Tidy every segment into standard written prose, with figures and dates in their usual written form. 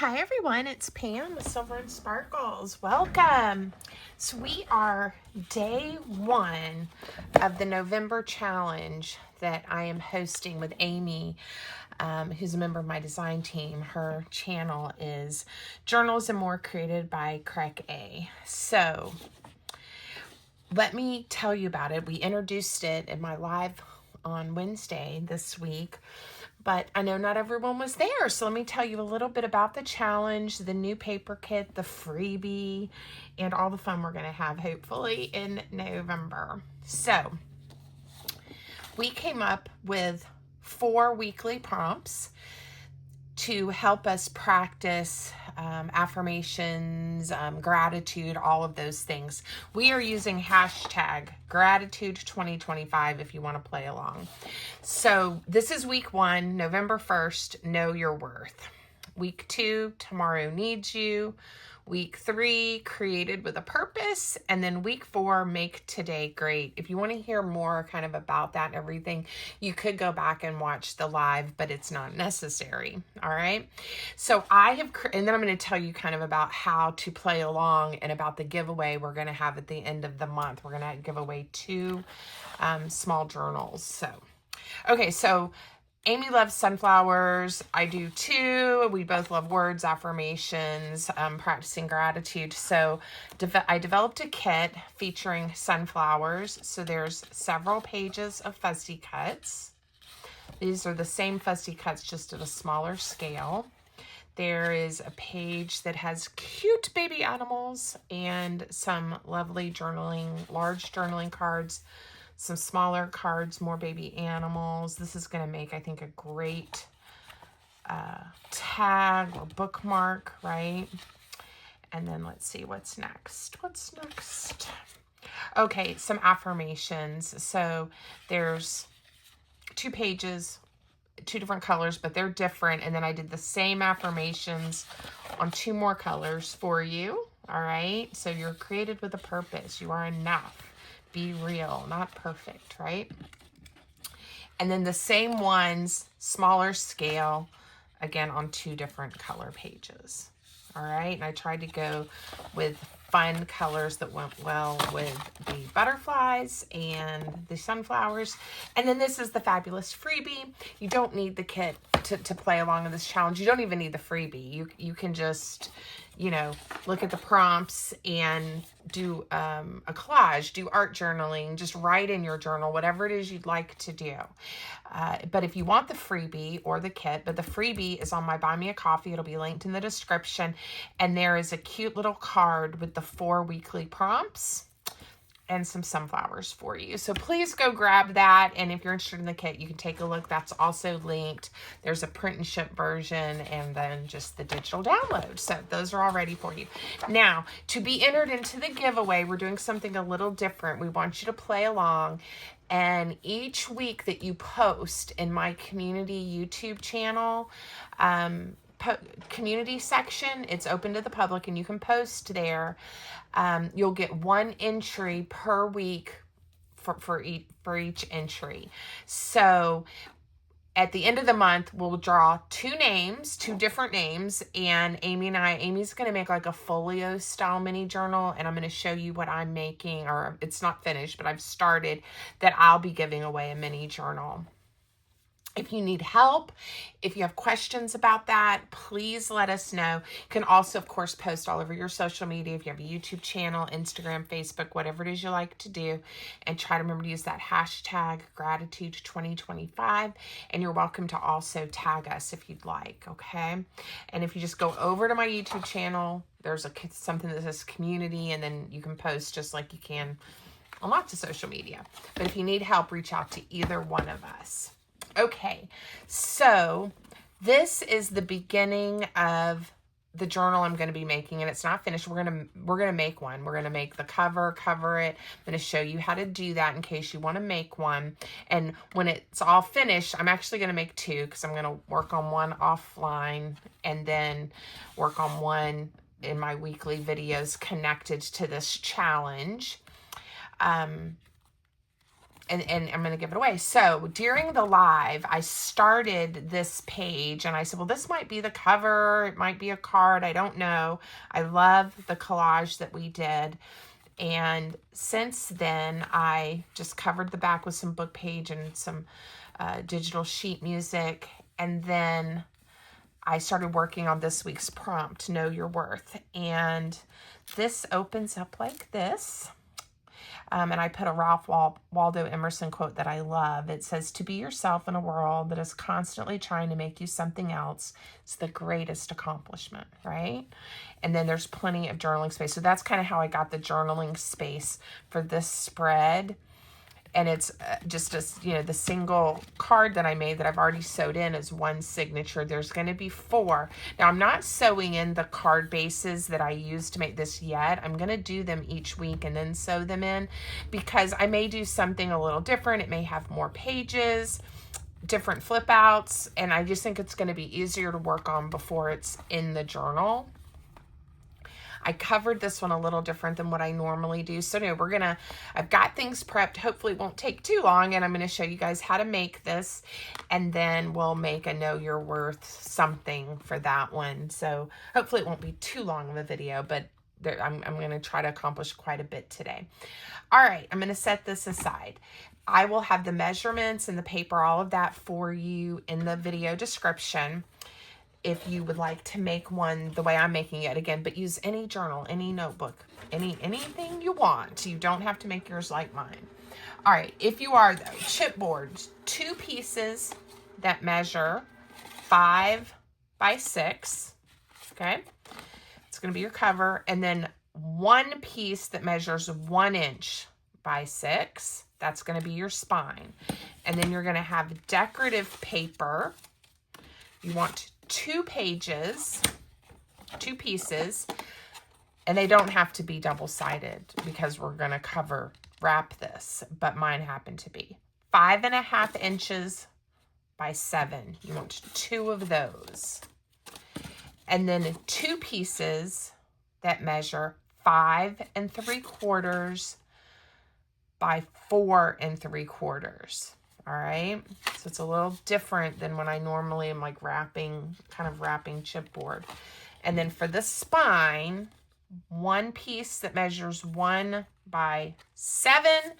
Hi everyone, it's Pam with Silver and Sparkles. Welcome. So we are day one of the November challenge that I am hosting with Amy, who's a member of my design team. Her channel is Journals and More, created by Craig A. So let me tell you about it. We introduced it in my live on Wednesday this week, but I know not everyone was there. So let me tell you a little bit about the challenge, the new paper kit, the freebie, and all the fun we're going to have hopefully in November. So we came up with 4 weekly prompts to help us practice affirmations, gratitude, all of those things. We are using hashtag gratitude 2025 if you want to play along. So this is week 1, November 1st, know your worth. Week 2, tomorrow needs you. Week 3, created with a purpose. And then week 4, make today great. If you want to hear more kind of about that and everything, you could go back and watch the live, but it's not necessary. All right. So and then I'm going to tell you kind of about how to play along and about the giveaway we're going to have at the end of the month. We're going to give away 2 small journals. So Amy loves sunflowers. I do too. We both love words, affirmations, practicing gratitude. So I developed a kit featuring sunflowers. So there's several pages of fussy cuts. These are the same fussy cuts, just at a smaller scale. There is a page that has cute baby animals and some lovely large journaling cards, some smaller cards, more baby animals. This is going to make, I think, a great tag or bookmark, right? And then let's see what's next. Okay, some affirmations. So there's 2 pages, 2 different colors, but they're different. And then I did the same affirmations on 2 more colors for you. All right. So you're created with a purpose. You are enough. Be real, not perfect, right? And then the same ones, smaller scale, again on 2 different color pages. All right. And I tried to go with fun colors that went well with the butterflies and the sunflowers. And then this is the fabulous freebie. You don't need the kit to play along in this challenge. You don't even need the freebie. You can just, look at the prompts and do a collage, do art journaling, just write in your journal, whatever it is you'd like to do. But if you want the freebie or the kit, but the freebie is on my Buy Me a Coffee. It'll be linked in the description. And there is a cute little card with the 4 weekly prompts and some sunflowers for you. So please go grab that. And if you're interested in the kit, you can take a look. That's also linked. There's a print and ship version and then just the digital download. So those are all ready for you. Now, to be entered into the giveaway, we're doing something a little different. We want you to play along. And each week that you post in my community YouTube channel, community section, it's open to the public and you can post there. You'll get 1 entry per week for each entry. So at the end of the month, we'll draw 2 different names, and Amy's going to make like a folio style mini journal, and I'm going to show you what I'm making, or it's not finished, but I've started, that I'll be giving away a mini journal. If you need help, if you have questions about that, please let us know. You can also, of course, post all over your social media. If you have a YouTube channel, Instagram, Facebook, whatever it is you like to do, and try to remember to use that hashtag gratitude 2025. And you're welcome to also tag us if you'd like, okay? And if you just go over to my YouTube channel, there's something that says community, and then you can post just like you can on lots of social media. But if you need help, reach out to either one of us. Okay, so this is the beginning of the journal I'm going to be making, and it's not finished. We're going to make one. We're going to make the cover it. I'm going to show you how to do that in case you want to make one. And when it's all finished, I'm actually going to make 2 because I'm going to work on one offline and then work on one in my weekly videos connected to this challenge. and I'm going to give it away. So during the live, I started this page and I said, well, this might be the cover. It might be a card. I don't know. I love the collage that we did. And since then, I just covered the back with some book page and some digital sheet music. And then I started working on this week's prompt, Know Your Worth. And this opens up like this. And I put a Ralph Waldo Emerson quote that I love. It says, to be yourself in a world that is constantly trying to make you something else is the greatest accomplishment, right? And then there's plenty of journaling space. So that's kind of how I got the journaling space for this spread. And it's just the single card that I made that I've already sewed in is one signature. There's going to be 4. Now, I'm not sewing in the card bases that I used to make this yet. I'm going to do them each week and then sew them in because I may do something a little different. It may have more pages, different flip outs, and I just think it's going to be easier to work on before it's in the journal. I covered this one a little different than what I normally do. So no, I've got things prepped. Hopefully it won't take too long. And I'm going to show you guys how to make this. And then we'll make a Know Your Worth something for that one. So hopefully it won't be too long of a video, but I'm going to try to accomplish quite a bit today. All right, I'm going to set this aside. I will have the measurements and the paper, all of that for you in the video description. If you would like to make one the way I'm making it again, but use any journal, any notebook, anything you want. You don't have to make yours like mine. All right, if you are though, chipboard, 2 pieces that measure 5 by 6, okay? It's gonna be your cover, and then 1 piece that measures 1 inch by 6, that's gonna be your spine. And then you're gonna have decorative paper. You want 2 pages, 2 pieces, and they don't have to be double-sided because we're going to wrap this, but mine happen to be 5.5 inches by 7. You want 2 of those. And then 2 pieces that measure 5 3/4 by 4 3/4. All right, so it's a little different than when I normally am like wrapping chipboard. And then for the spine, 1 piece that measures 1 by 7,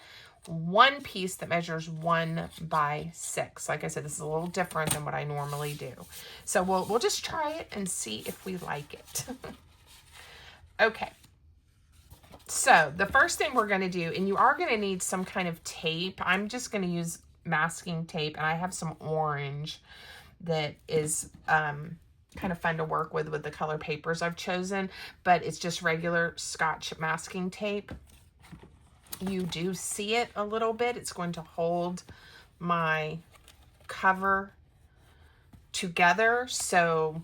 1 piece that measures 1 by 6. Like I said, this is a little different than what I normally do. So we'll just try it and see if we like it. Okay. So the first thing we're going to do, and you are going to need some kind of tape. I'm just going to use masking tape, and I have some orange that is kind of fun to work with the color papers I've chosen, but it's just regular Scotch masking tape. You do see it a little bit. It's going to hold my cover together. So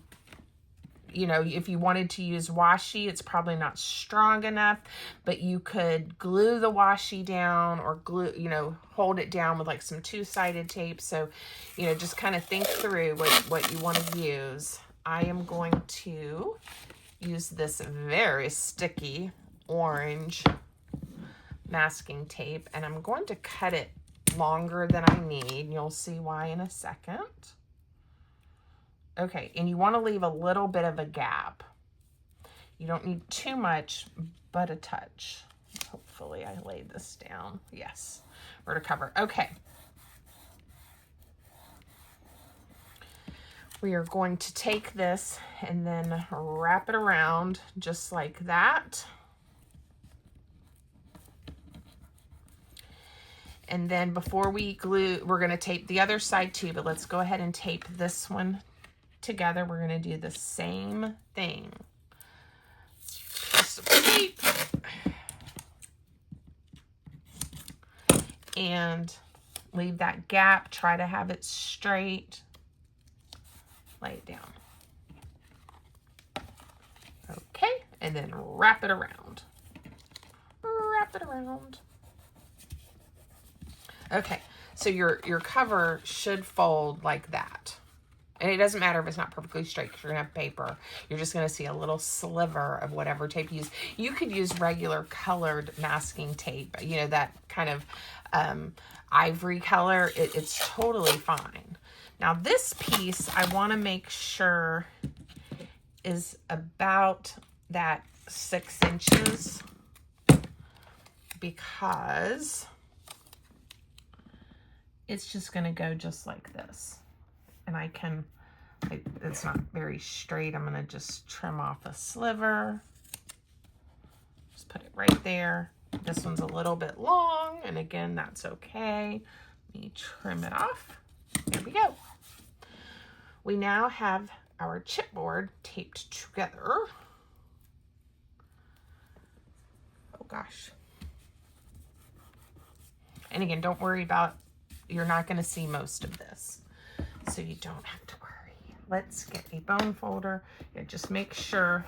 if you wanted to use washi, it's probably not strong enough, but you could glue the washi down or hold it down with like some 2-sided tape. So, just kind of think through what you want to use. I am going to use this very sticky orange masking tape, and I'm going to cut it longer than I need. You'll see why in a second. Okay, and you want to leave a little bit of a gap. You don't need too much, but a touch. Hopefully I laid this down. Yes, we're to cover. Okay. We are going to take this and then wrap it around just like that. And then before we glue, we're going to tape the other side too, but let's go ahead and tape this one together. We're going to do the same thing. Piece of tape. And leave that gap. Try to have it straight. Lay it down. Okay, and then wrap it around. Wrap it around. Okay, so your cover should fold like that. And it doesn't matter if it's not perfectly straight because you're going to have paper. You're just going to see a little sliver of whatever tape you use. You could use regular colored masking tape, you know, that kind of ivory color. It's totally fine. Now this piece, I want to make sure is about that 6 inches because it's just going to go just like this. And I can, it's not very straight. I'm going to just trim off a sliver. Just put it right there. This one's a little bit long, and again, that's okay. Let me trim it off. There we go. We now have our chipboard taped together. Oh gosh. And again, don't worry about, you're not going to see most of this, so you don't have to worry. Let's get a bone folder and just make sure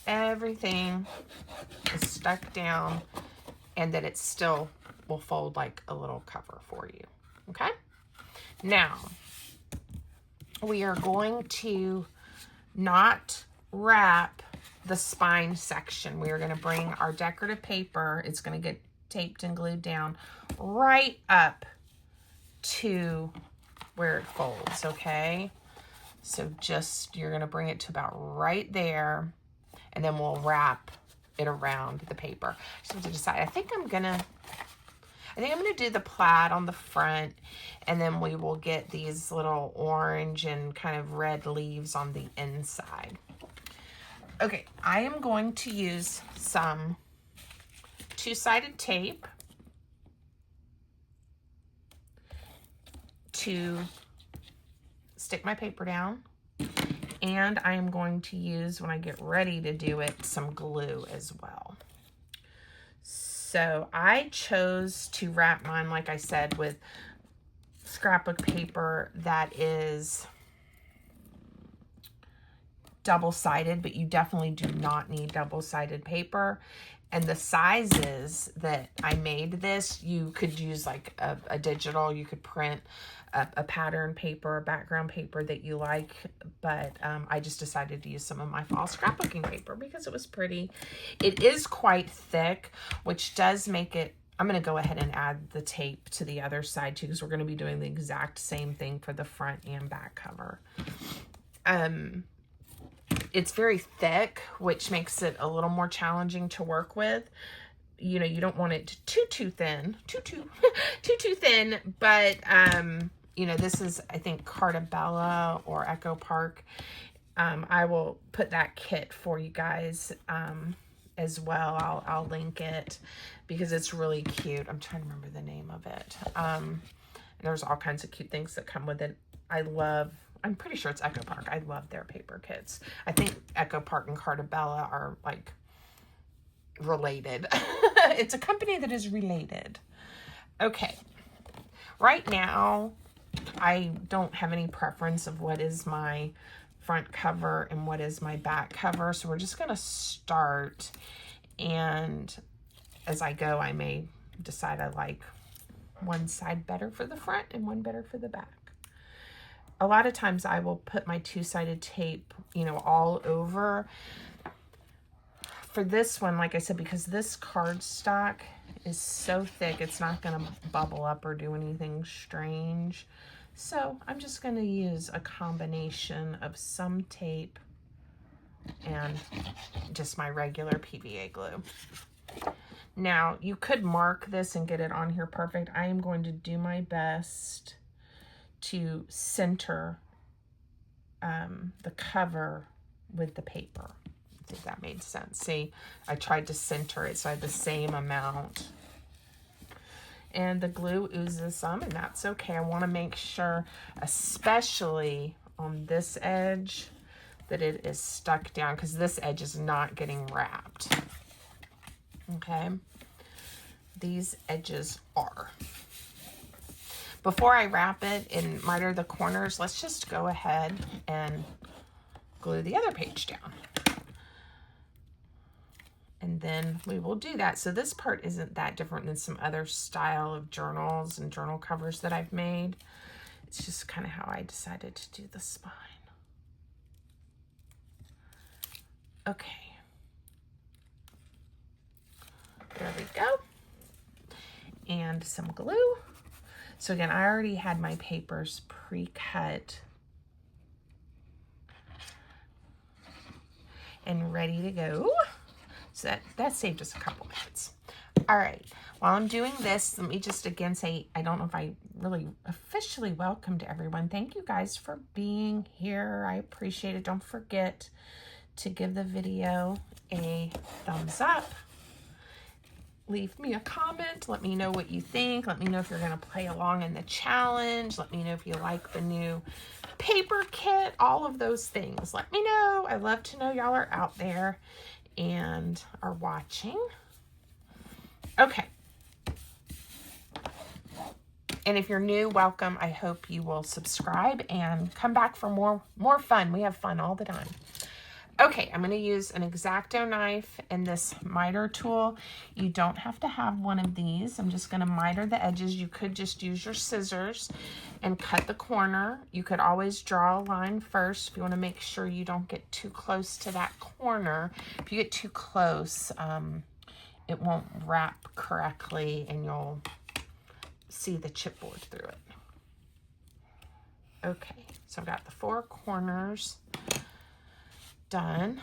everything is stuck down and that it still will fold like a little cover for you. Okay? Now, we are going to not wrap the spine section. We are going to bring our decorative paper. It's going to get taped and glued down right up to where it folds, okay? So just, you're going to bring it to about right there, and then we'll wrap it around the paper. Just have to decide. I think I'm going to do the plaid on the front, and then we will get these little orange and kind of red leaves on the inside. Okay, I am going to use some two-sided tape to stick my paper down, and I am going to use, when I get ready to do it, some glue as well. So I chose to wrap mine, like I said, with scrapbook paper that is double-sided, but you definitely do not need double-sided paper. And the sizes that I made this, you could use like a digital, you could print a pattern paper, a background paper that you like, but I just decided to use some of my fall scrapbooking paper because it was pretty. It is quite thick, which does make it, I'm going to go ahead and add the tape to the other side too, because we're going to be doing the exact same thing for the front and back cover. It's very thick, which makes it a little more challenging to work with. You know, you don't want it too thin, too thin, but, you know, this is, I think, Cartabella or Echo Park. I will put that kit for you guys as well. I'll link it because it's really cute. I'm trying to remember the name of it. There's all kinds of cute things that come with it. I'm pretty sure it's Echo Park. I love their paper kits. I think Echo Park and Cartabella are like related. It's a company that is related. Okay. Right now, I don't have any preference of what is my front cover and what is my back cover. So we're just going to start. And as I go, I may decide I like one side better for the front and one better for the back. A lot of times I will put my two-sided tape, you know, all over. For this one, like I said, because this cardstock is so thick, it's not going to bubble up or do anything strange. So I'm just going to use a combination of some tape and just my regular PVA glue. Now, you could mark this and get it on here perfect. I am going to do my best to center the cover with the paper. I think that made sense. See, I tried to center it so I had the same amount. And the glue oozes some, and that's okay. I want to make sure, especially on this edge, that it is stuck down because this edge is not getting wrapped. Okay? These edges are. Before I wrap it and miter the corners, let's just go ahead and glue the other page down. And then we will do that. So this part isn't that different than some other style of journals and journal covers that I've made. It's just kind of how I decided to do the spine. Okay. There we go. And some glue. So again, I already had my papers pre-cut and ready to go. So that saved us a couple minutes. All right, while I'm doing this, let me just again say, I don't know if I really officially welcomed everyone. Thank you guys for being here. I appreciate it. Don't forget to give the video a thumbs up. Leave me a comment. Let me know what you think. Let me know if you're going to play along in the challenge. Let me know if you like the new paper kit, all of those things. Let me know. I love to know y'all are out there and are watching. Okay. And if you're new, welcome. I hope you will subscribe and come back for more fun. We have fun all the time. Okay, I'm going to use an X-Acto knife and this miter tool. You don't have to have one of these. I'm just going to miter the edges. You could just use your scissors and cut the corner. You could always draw a line first if you want to make sure you don't get too close to that corner. If you get too close, it won't wrap correctly and you'll see the chipboard through it. Okay, so I've got the 4 corners done.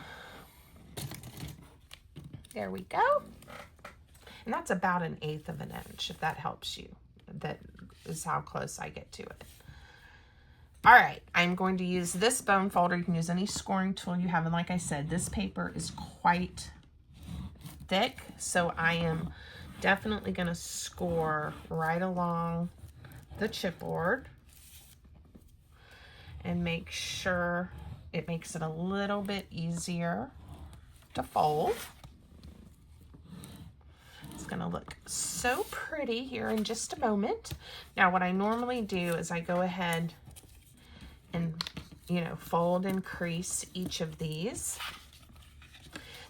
There we go. And that's about 1/8 of an inch, if that helps you. That is how close I get to it. All right, I'm going to use this bone folder. You can use any scoring tool you have. And like I said, this paper is quite thick, so I am definitely going to score right along the chipboard and make sure it makes it a little bit easier to fold. It's going to look so pretty here in just a moment. Now, what I normally do is I go ahead and, fold and crease each of these.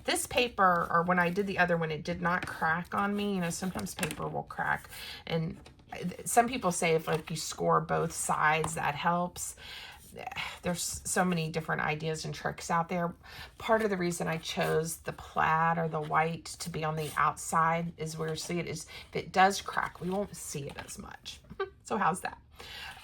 This paper, or when I did the other one, it did not crack on me. Sometimes paper will crack. And some people say if you score both sides, that helps. There's so many different ideas and tricks out there. Part of the reason I chose the plaid or the white to be on the outside is where you see it is, if it does crack, we won't see it as much. So how's that?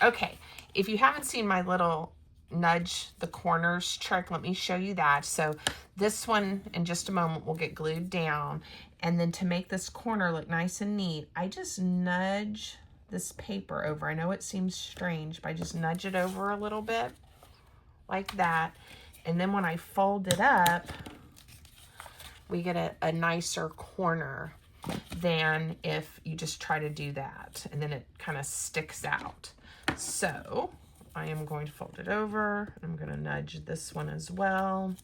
Okay, if you haven't seen my little nudge the corners trick, let me show you that. So this one in just a moment will get glued down, and then to make this corner look nice and neat, I just nudge this paper over. I know it seems strange, but I just nudge it over a little bit like that, and then when I fold it up, we get a nicer corner than if you just try to do that, and then it kind of sticks out. So I am going to fold it over. I'm going to nudge this one as well.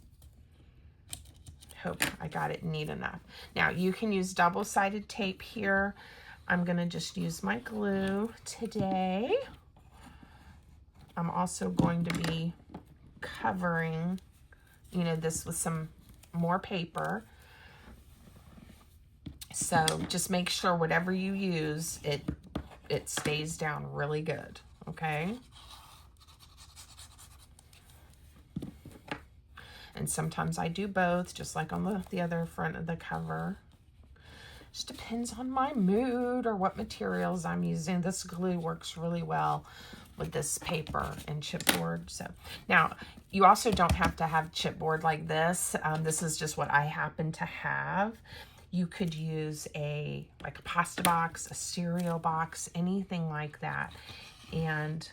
Hope I got it neat enough. Now you can use double-sided tape here. I'm going to just use my glue today. I'm also going to be covering, this with some more paper. So just make sure whatever you use, it stays down really good, okay? And sometimes I do both, just like on the other front of the cover. Just depends on my mood or what materials I'm using. This glue works really well with this paper and chipboard. So now you also don't have to have chipboard like this. This is just what I happen to have. You could use a pasta box, a cereal box, anything like that, and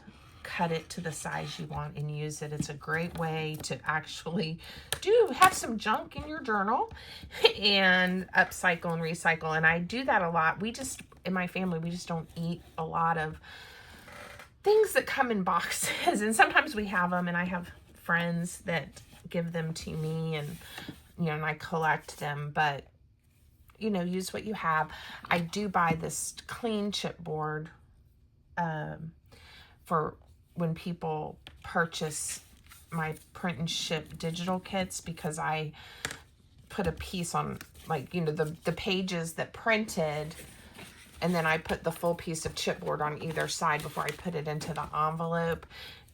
cut it to the size you want and use it. It's a great way to actually have some junk in your journal and upcycle and recycle. And I do that a lot. In my family, we just don't eat a lot of things that come in boxes. And sometimes we have them, and I have friends that give them to me, and, and I collect them, but use what you have. I do buy this clean chipboard for when people purchase my print and ship digital kits, because I put a piece on, the pages that printed And then I put the full piece of chipboard on either side before I put it into the envelope,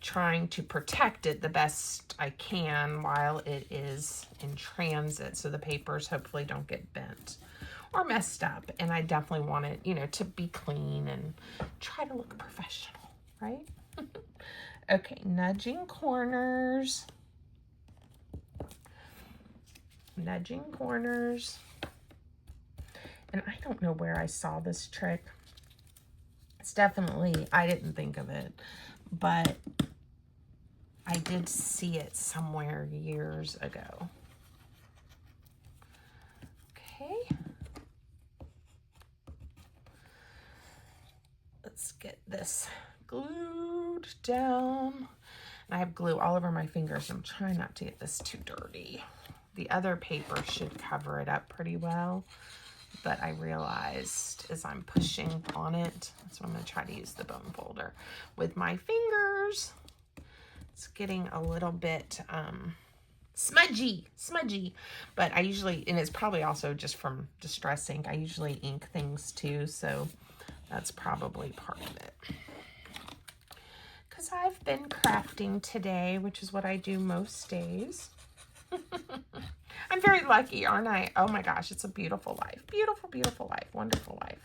trying to protect it the best I can while it is in transit, so the papers hopefully don't get bent or messed up. And I definitely want it, you know, to be clean and try to look professional, right? Okay, nudging corners. Nudging corners. And I don't know where I saw this trick. It's definitely, I didn't think of it, but I did see it somewhere years ago. Okay. Let's get this glued down. And I have glue all over my fingers. I'm trying not to get this too dirty. The other paper should cover it up pretty well, but I realized as I'm pushing on it, so I'm going to try to use the bone folder with my fingers. It's getting a little bit smudgy, but I usually, and it's probably also just from Distress ink, I usually ink things too, so that's probably part of it. Because I've been crafting today, which is what I do most days. I'm very lucky, aren't I? Oh my gosh, it's a beautiful life. Beautiful, beautiful life. Wonderful life.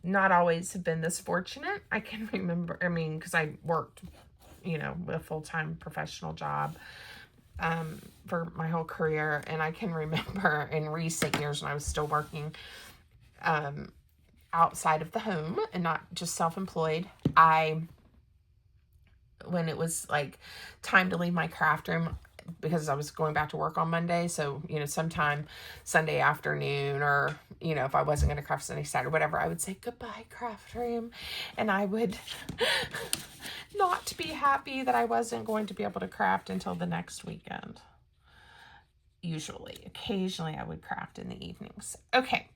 Not always have been this fortunate. I can remember, I mean, because I worked, you know, a full-time professional job for my whole career. And I can remember in recent years when I was still working outside of the home and not just self-employed, when it was like time to leave my craft room, because I was going back to work on Monday. So, you know, sometime Sunday afternoon, or, you know, if I wasn't going to craft Sunday, Saturday, whatever, I would say, goodbye, craft room. And I would not be happy that I wasn't going to be able to craft until the next weekend. Usually, occasionally I would craft in the evenings. Okay.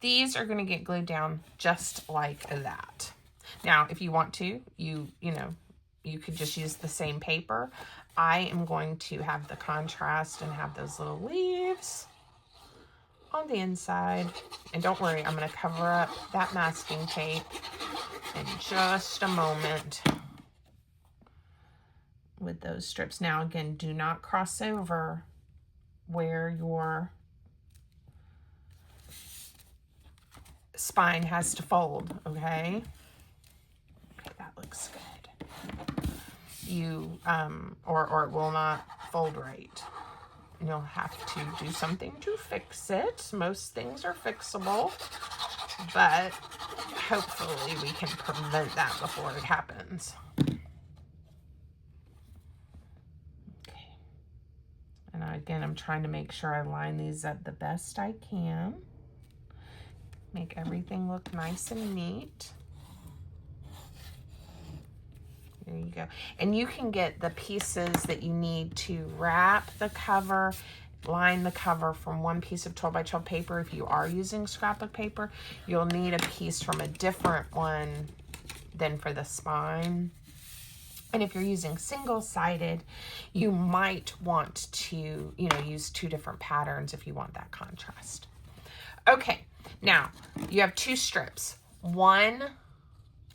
These are going to get glued down just like that. Now, if you want to, you know, you could just use the same paper. I am going to have the contrast and have those little leaves on the inside. And don't worry, I'm going to cover up that masking tape in just a moment with those strips. Now, again, do not cross over where your spine has to fold, okay? Okay, that looks good. You, or it will not fold right. You'll have to do something to fix it. Most things are fixable, but hopefully we can prevent that before it happens. Okay. And again, I'm trying to make sure I line these up the best I can. Make everything look nice and neat. There you go. And you can get the pieces that you need to wrap the cover, line the cover from one piece of 12 by 12 paper. If you are using scrapbook paper, you'll need a piece from a different one than for the spine. And if you're using single-sided, you might want to, you know, use two different patterns if you want that contrast. Okay, now you have two strips. One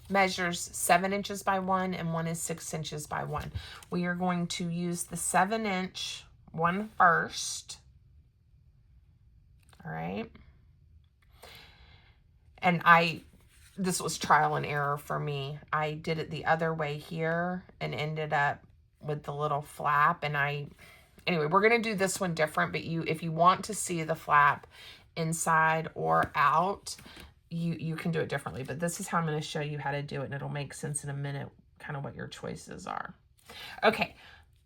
measures 7 inches by 1 and one is 6 inches by 1. We are going to use the 7-inch one first. All right. And this was trial and error for me. I did it the other way here and ended up with the little flap. And anyway, we're going to do this one different, but if you want to see the flap inside or out, you can do it differently, but this is how I'm going to show you how to do it, and it'll make sense in a minute kind of what your choices are. Okay,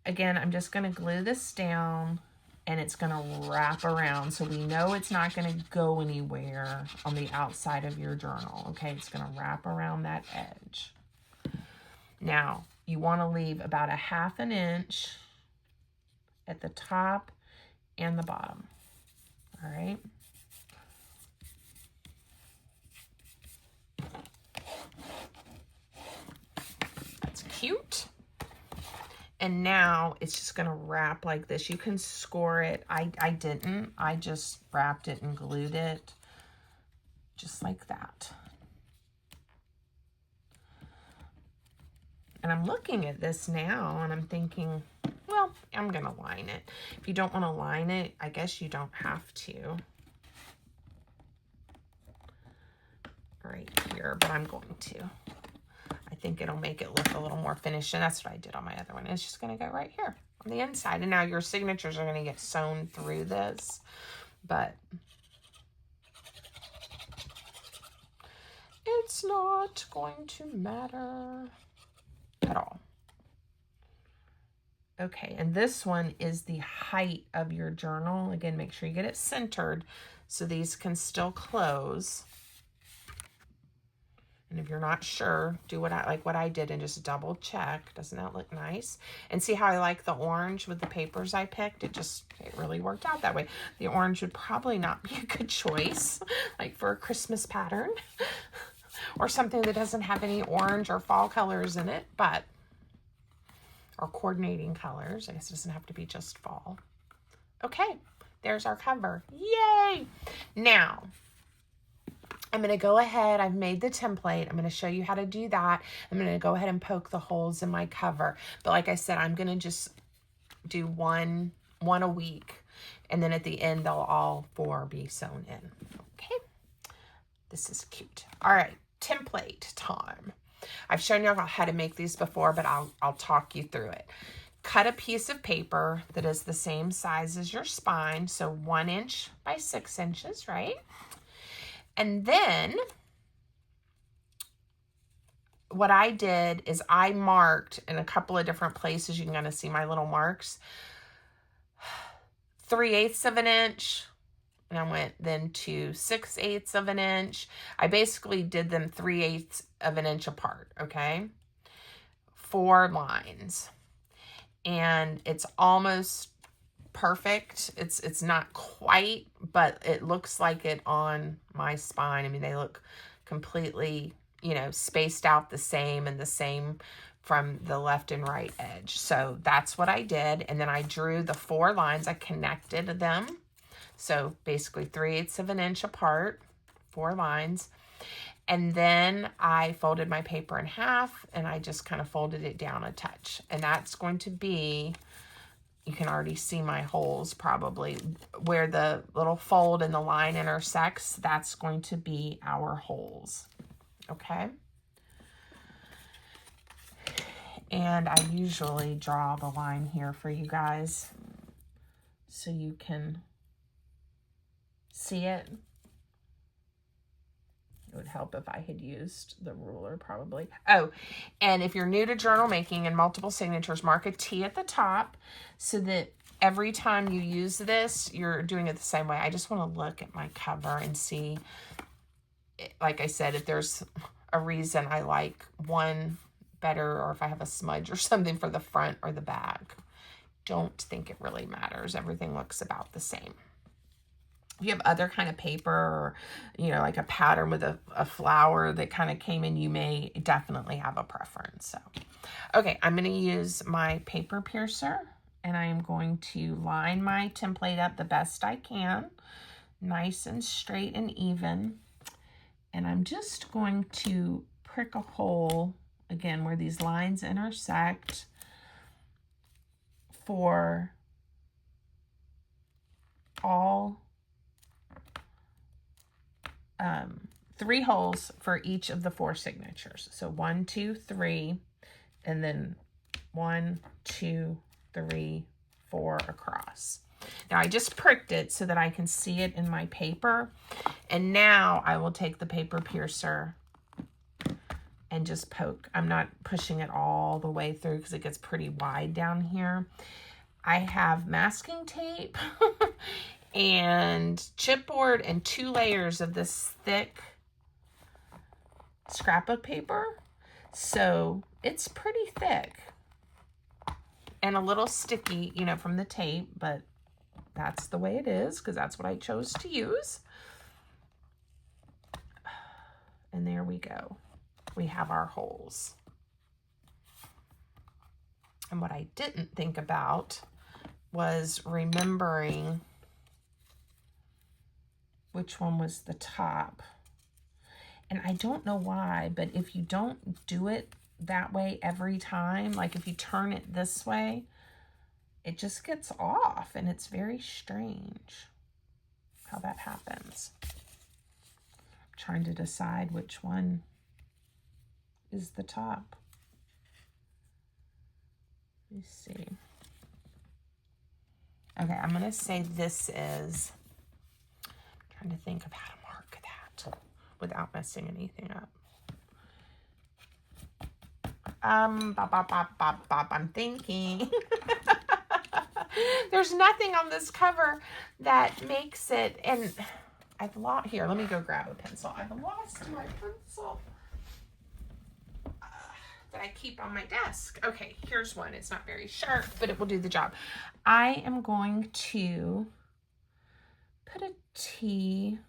again, I'm just going to glue this down, and it's going to wrap around, so we know it's not going to go anywhere on the outside of your journal. Okay, it's going to wrap around that edge. Now, you want to leave about a 1/2 inch at the top and the bottom. All right. Cute. And now it's just going to wrap like this. You can score it. I didn't. I just wrapped it and glued it just like that. And I'm looking at this now and I'm thinking, well, I'm going to line it. If you don't want to line it, I guess you don't have to. Right here, but I'm going to. I think it'll make it look a little more finished, and that's what I did on my other one. It's just going to go right here on the inside. And now your signatures are going to get sewn through this, but it's not going to matter at all. Okay, and this one is the height of your journal. Again, make sure you get it centered so these can still close. And if you're not sure, do what I did and just double check. Doesn't that look nice? And see how I like the orange with the papers I picked? It really worked out that way. The orange would probably not be a good choice, like for a Christmas pattern or something that doesn't have any orange or fall colors in it, but, or coordinating colors. I guess it doesn't have to be just fall. Okay, there's our cover. Yay! Now, I'm going to go ahead, I've made the template. I'm going to show you how to do that. I'm going to go ahead and poke the holes in my cover. But like I said, I'm going to just do one a week. And then at the end, they'll all 4 be sewn in. Okay. This is cute. All right. Template time. I've shown you how to make these before, but I'll talk you through it. Cut a piece of paper that is the same size as your spine. So 1 inch by 6 inches, right? And then what I did is I marked in a couple of different places. You can kind of see my little marks. 3/8 of an inch. And I went then to 6/8 of an inch. I basically did them 3/8 of an inch apart, okay? 4 lines. And it's almost perfect. It's not quite, but it looks like it on my spine. I mean, they look completely, you know, spaced out the same and the same from the left and right edge. So that's what I did. And then I drew the 4 lines. I connected them. So basically 3/8 of an inch apart, 4 lines. And then I folded my paper in half and I just kind of folded it down a touch. And that's going to be, you can already see my holes probably, where the little fold and the line intersects, that's going to be our holes, okay? And I usually draw the line here for you guys so you can see it. It would help if I had used the ruler probably. Oh, and if you're new to journal making and multiple signatures, mark a T at the top so that every time you use this, you're doing it the same way. I just want to look at my cover and see, like I said, if there's a reason I like one better or if I have a smudge or something for the front or the back. Don't think it really matters. Everything looks about the same. If you have other kind of paper or, you know, like a pattern with a flower that kind of came in, you may definitely have a preference. So, okay, I'm going to use my paper piercer and I am going to line my template up the best I can, nice and straight and even. And I'm just going to prick a hole, again, where these lines intersect for all 3 holes for each of the 4 signatures. So 1, 2, 3, and then 1, 2, 3, 4 across. Now I just pricked it so that I can see it in my paper. And now I will take the paper piercer and just poke. I'm not pushing it all the way through because it gets pretty wide down here. I have masking tape and chipboard and 2 layers of this thick scrapbook paper. So it's pretty thick and a little sticky, you know, from the tape, but that's the way it is because that's what I chose to use. And there we go. We have our holes. And what I didn't think about was remembering which one was the top. And I don't know why, but if you don't do it that way every time, like if you turn it this way, it just gets off, and it's very strange how that happens. I'm trying to decide which one is the top. Let me see. Okay, I'm going to say this is, I'm trying to think of how to mark that without messing anything up. I'm thinking. There's nothing on this cover that makes it, and I've lost, here, let me go grab a pencil. I've lost my pencil that I keep on my desk. Okay, here's one. It's not very sharp, but it will do the job. I am going to put a T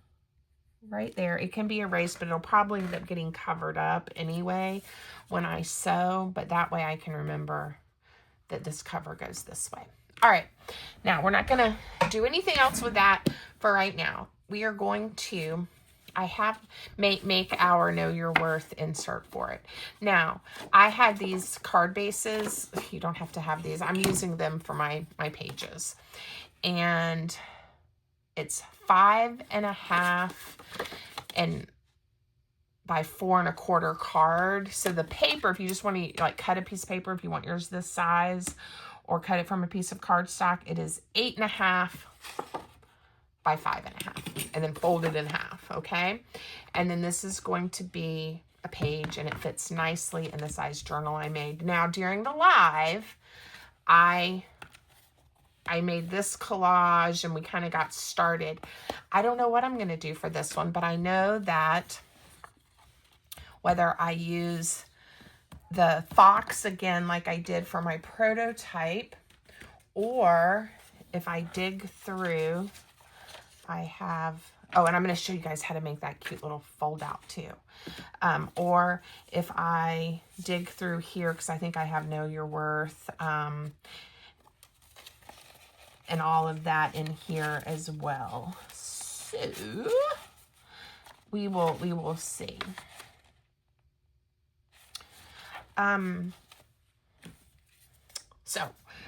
right there. It can be erased, but it'll probably end up getting covered up anyway when I sew, but that way I can remember that this cover goes this way. All right, now we're not gonna do anything else with that for right now. We are going to, I have make our Know Your Worth insert for it. Now, I had these card bases. You don't have to have these. I'm using them for my pages. And it's 5.5 and by 4.25 card. So the paper, if you just want to like cut a piece of paper, if you want yours this size, or cut it from a piece of cardstock, it is 8.5 by 5.5, and then fold it in half, okay? And then this is going to be a page, and it fits nicely in the size journal I made. Now, during the live, I made this collage, and we kind of got started. I don't know what I'm going to do for this one, but I know that whether I use the fox again like I did for my prototype, or if I dig through, I have, oh, and I'm going to show you guys how to make that cute little fold out too. Or if I dig through here, because I think I have Know Your Worth, and all of that in here as well. So we will see. So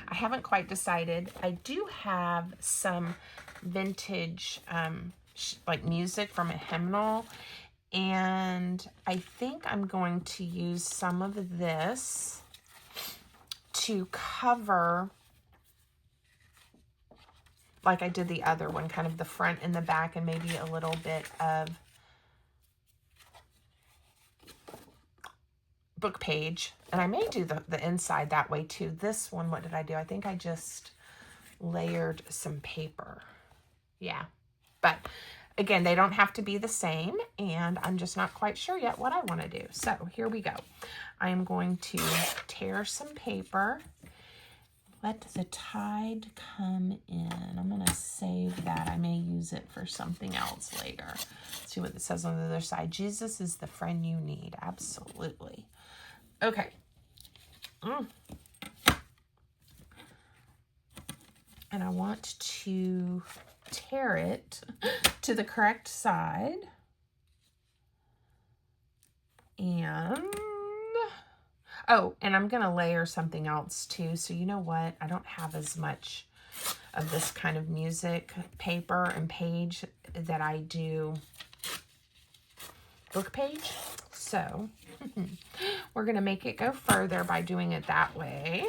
I haven't quite decided. I do have some vintage like music from a hymnal, and I think I'm going to use some of this to cover, like I did the other one, kind of the front and the back, and maybe a little bit of book page. And I may do the inside that way too. This one, what did I do? I think I just layered some paper. Yeah, but again, they don't have to be the same, and I'm just not quite sure yet what I want to do. So here we go. I am going to tear some paper. Let the tide come in. I'm going to save that. I may use it for something else later. Let's see what it says on the other side. Jesus is the friend you need. Absolutely. Okay. And I want to tear it to the correct side. And, oh, and I'm going to layer something else too. So you know what? I don't have as much of this kind of music paper and page that I do book page. So we're going to make it go further by doing it that way.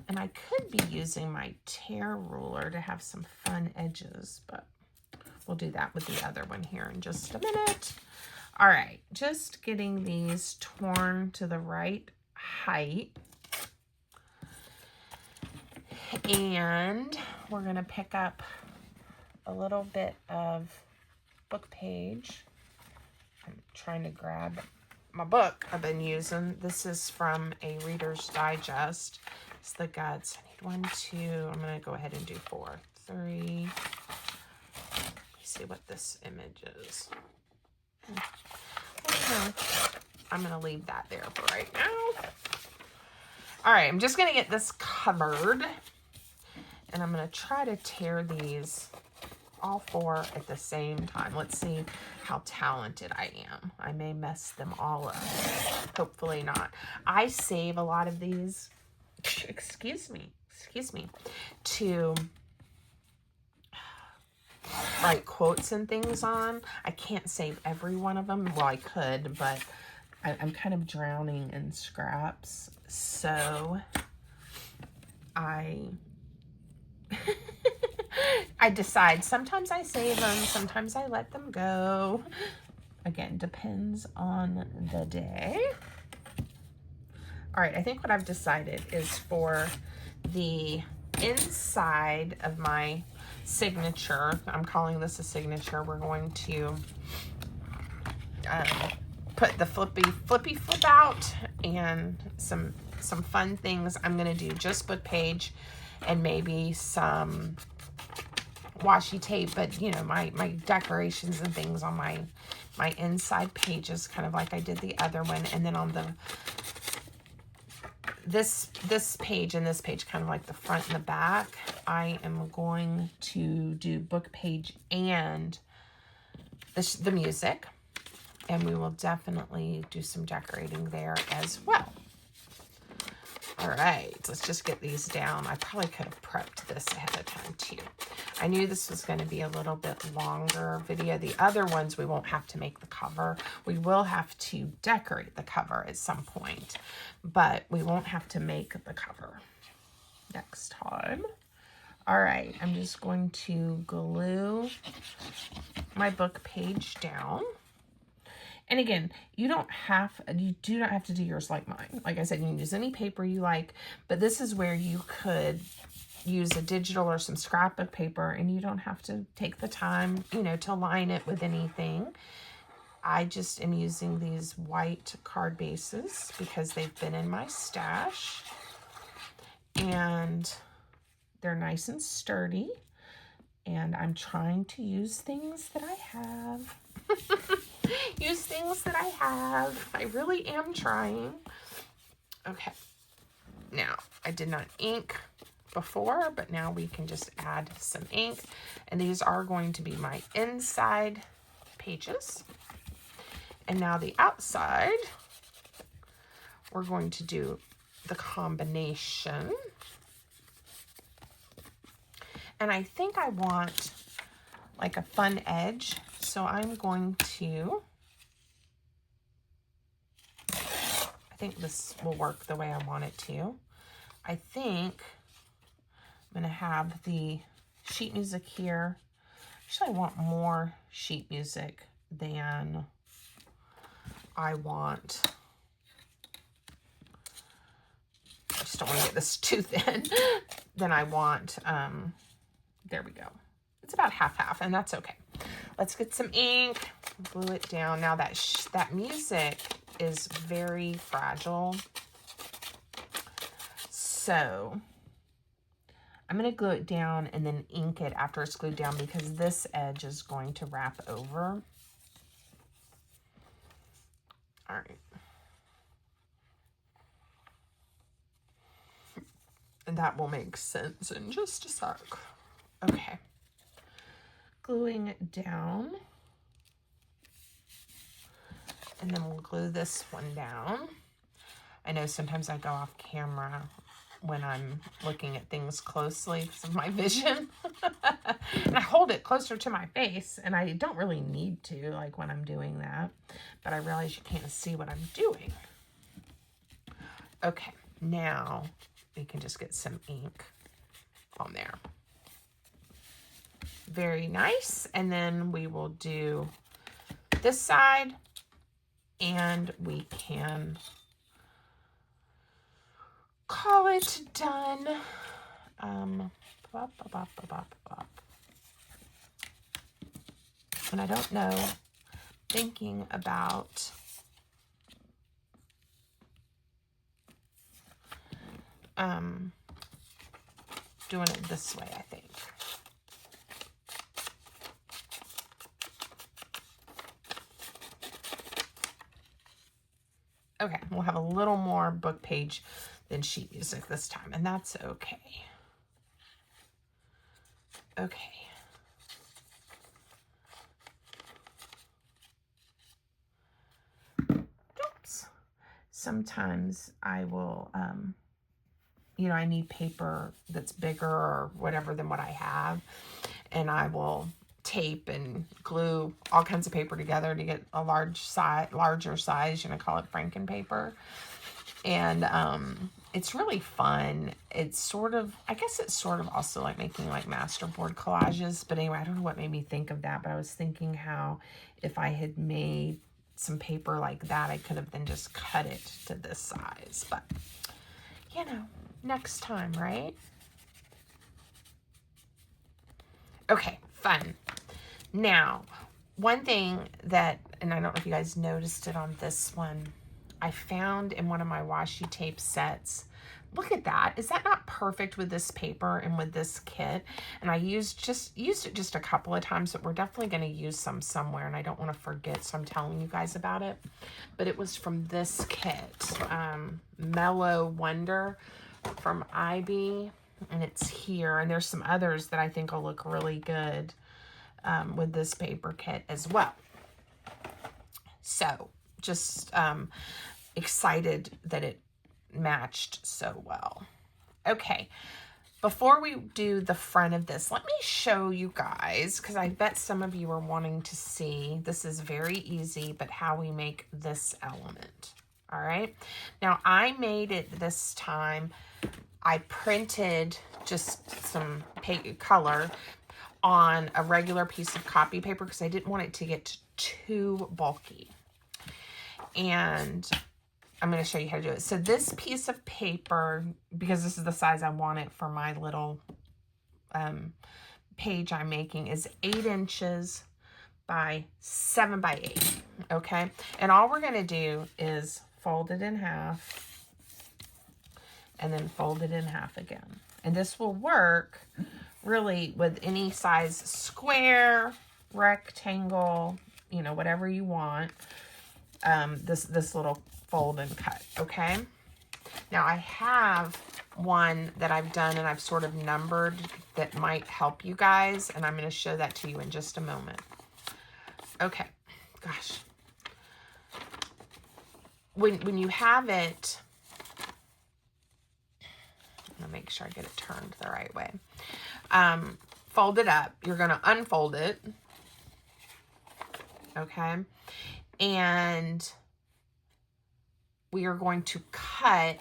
And I could be using my tear ruler to have some fun edges, but we'll do that with the other one here in just a minute. All right, just getting these torn to the right height. And we're going to pick up a little bit of book page. I'm trying to grab my book I've been using. This is from a Reader's Digest. It's the guts. I need 1, 2. I'm going to go ahead and do 4, 3. Let me see what this image is. I'm going to leave that there for right now. All right, I'm just going to get this covered. And I'm going to try to tear these all 4 at the same time. Let's see how talented I am. I may mess them all up. Hopefully not. I save a lot of these, excuse me, to write quotes and things on. I can't save every one of them. Well, I could, but I'm kind of drowning in scraps. So I decide. Sometimes I save them. Sometimes I let them go. Again, depends on the day. All right, I think what I've decided is for the inside of my signature, I'm calling this a signature, we're going to put the flippy flip out and some fun things. I'm going to do just book page and maybe some washi tape, but you know, my decorations and things on my inside pages, kind of like I did the other one. And then on the this page and this page, kind of like the front and the back, I am going to do book page and the music, and we will definitely do some decorating there as well. All right, let's just get these down. I probably could have prepped this ahead of time too. I knew this was going to be a little bit longer video. The other ones, we won't have to make the cover. We will have to decorate the cover at some point, but we won't have to make the cover next time. All right, I'm just going to glue my book page down. And again, you do not have to do yours like mine. Like I said, you can use any paper you like, but this is where you could use a digital or some scrapbook paper, and you don't have to take the time, you know, to line it with anything. I just am using these white card bases because they've been in my stash, and they're nice and sturdy, and I'm trying to use things that I have. Use things that I have. I really am trying. Okay. Now, I did not ink before, but now we can just add some ink. And these are going to be my inside pages. And now the outside, we're going to do the combination. And I think I want like a fun edge. So I'm going to, I think this will work the way I want it to. I think I'm going to have the sheet music here. Actually, I want more sheet music than I want. I just don't want to get this too thin. Then I want, there we go. It's about half, and that's okay. Let's get some ink, glue it down. Now that music is very fragile. So I'm going to glue it down and then ink it after it's glued down, because this edge is going to wrap over. All right. And that will make sense in just a sec. Okay. Gluing it down. And then we'll glue this one down. I know sometimes I go off camera when I'm looking at things closely because of my vision. And I hold it closer to my face, and I don't really need to, like when I'm doing that. But I realize you can't see what I'm doing. Okay, now we can just get some ink on there. Very nice. And then we will do this side, and we can call it done. And I don't know, thinking about doing it this way, I think. Okay, we'll have a little more book page than sheet music this time, and that's okay. Okay. sometimes I will, you know, I need paper that's bigger or whatever than what I have. And I will tape and glue all kinds of paper together to get a larger size, you know, call it Franken paper. And it's really fun. It's sort of, I guess it's sort of also like making like masterboard collages. But anyway, I don't know what made me think of that, but I was thinking how if I had made some paper like that, I could have then just cut it to this size. But, you know, next time, right? Okay, fun. Now, one thing that, and I don't know if you guys noticed it on this one, I found in one of my washi tape sets. Look at that. Is that not perfect with this paper and with this kit? And I used it just a couple of times, but we're definitely going to use some somewhere, and I don't want to forget, so I'm telling you guys about it. But it was from this kit, Mellow Wonder from Ivy, and it's here. And there's some others that I think will look really good with this paper kit as well. So just excited that it matched so well. Okay, before we do the front of this, let me show you guys, because I bet some of you are wanting to see. This is very easy, but how we make this element. All right, now I made it this time. I printed just some color on a regular piece of copy paper because I didn't want it to get too bulky. And I'm going to show you how to do it. So this piece of paper, because this is the size I want it for my little page I'm making, is 8 inches by 7 by 8. Okay. And all we're going to do is fold it in half and then fold it in half again. And this will work really with any size square, rectangle, you know, whatever you want. This little fold and cut, okay? Now I have one that I've done and I've sort of numbered that might help you guys, and I'm going to show that to you in just a moment. Okay, gosh. When you have it, I'm going to make sure I get it turned the right way. Fold it up. You're going to unfold it, okay? And we are going to cut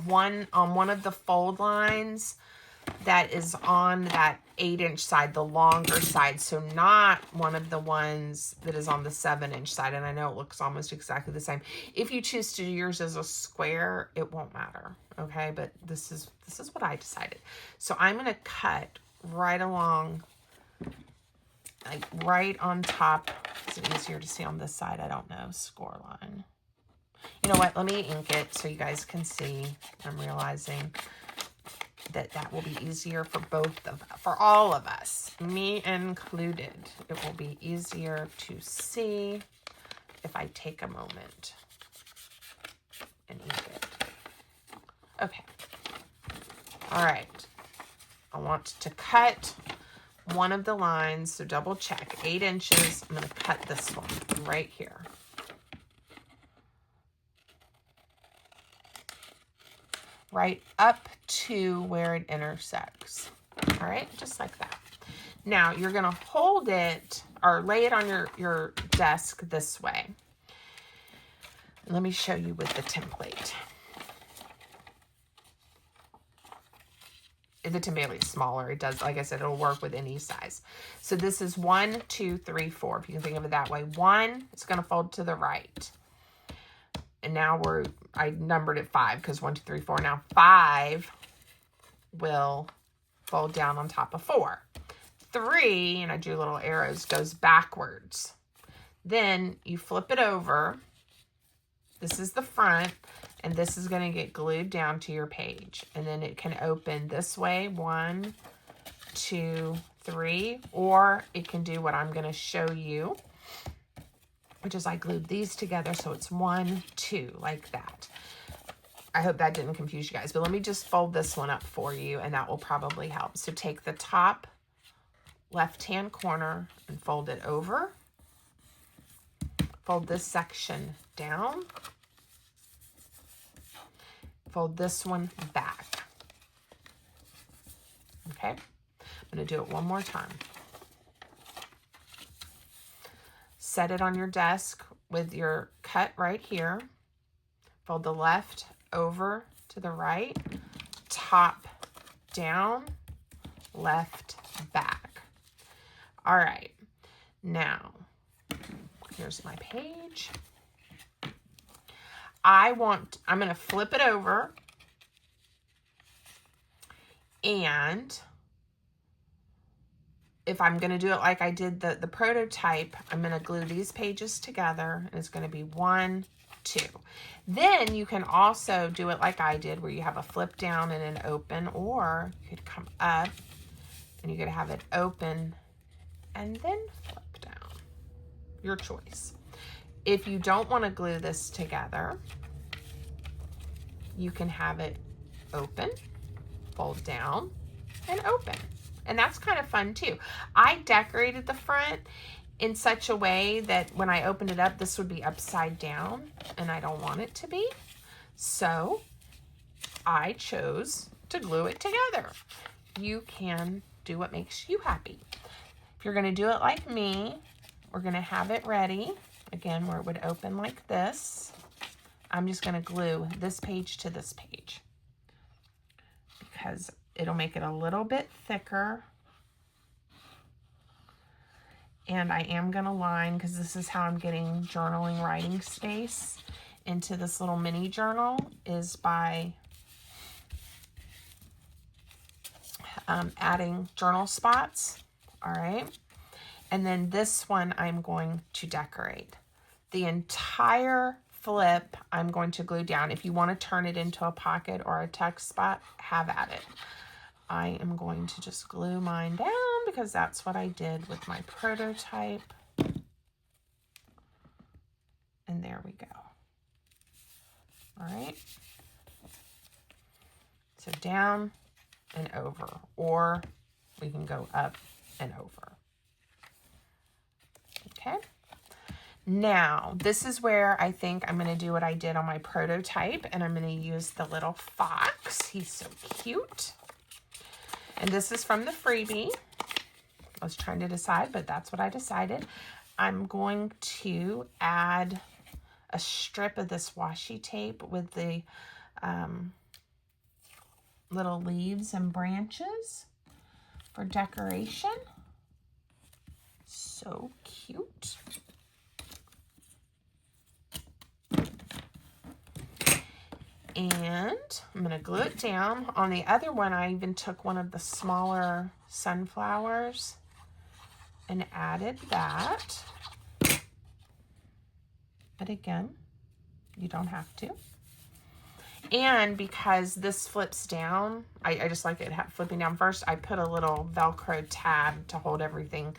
one of the fold lines that is on that 8-inch side, the longer side. So not one of the ones that is on the 7-inch side. And I know it looks almost exactly the same. If you choose to do yours as a square, it won't matter. Okay, but this is what I decided. So I'm going to cut right along, like right on top. Is it easier to see on this side? I don't know. Score line. You know what? Let me ink it so you guys can see. I'm realizing that will be easier for for all of us, me included. It will be easier to see if I take a moment and ink it. Okay. All right. I want to cut one of the lines, so double check. 8 inches. I'm going to cut this one right here. Right up to where it intersects. All right, just like that. Now you're going to hold it or lay it on your desk this way. Let me show you with the template. The template is smaller. It does, like I said, it'll work with any size. So this is 1, 2, 3, 4. If you can think of it that way. 1, it's going to fold to the right. And now I numbered it 5 because 1, 2, 3, 4. Now 5 will fold down on top of 4. 3, and I drew little arrows, goes backwards. Then you flip it over. This is the front, and this is going to get glued down to your page. And then it can open this way, 1, 2, 3, or it can do what I'm going to show you, which is I glued these together, so it's 1, 2, like that. I hope that didn't confuse you guys, but let me just fold this one up for you, and that will probably help. So take the top left-hand corner and fold it over. Fold this section down, fold this one back. Okay, I'm going to do it one more time. Set it on your desk with your cut right here. Fold the left over to the right, top down, left back. All right, now here's my page. I'm going to flip it over, and if I'm going to do it like I did the prototype, I'm going to glue these pages together, and it's going to be 1, 2. Then you can also do it like I did, where you have a flip down and an open, or you could come up and you could have it open and then flip down. Your choice. If you don't want to glue this together, you can have it open, fold down, and open. And that's kind of fun too. I decorated the front in such a way that when I opened it up, this would be upside down, and I don't want it to be. So I chose to glue it together. You can do what makes you happy. If you're going to do it like me, we're going to have it ready. Again, where it would open like this. I'm just going to glue this page to this page because it'll make it a little bit thicker. And I am going to line, because this is how I'm getting journaling writing space into this little mini journal, is by adding journal spots. All right. And then this one I'm going to decorate. The entire flip I'm going to glue down. If you want to turn it into a pocket or a tuck spot, have at it. I am going to just glue mine down because that's what I did with my prototype. And there we go. All right. So down and over, or we can go up and over. Okay. Now, this is where I think I'm going to do what I did on my prototype, and I'm going to use the little fox. He's so cute. And this is from the freebie. I was trying to decide, but that's what I decided. I'm going to add a strip of this washi tape with the little leaves and branches for decoration. So cute. And I'm going to glue it down. On the other one, I even took one of the smaller sunflowers and added that. But again, you don't have to. And because this flips down, I just like it flipping down first, I put a little Velcro tab to hold everything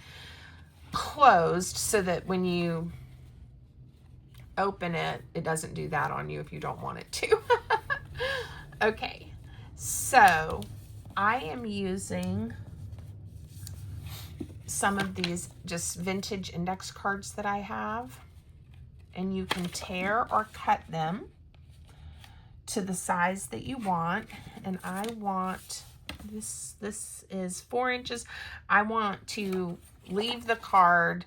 closed so that when you open it, it doesn't do that on you if you don't want it to. Okay, so I am using some of these just vintage index cards that I have, and you can tear or cut them to the size that you want. And I want this is 4 inches. I want to leave the card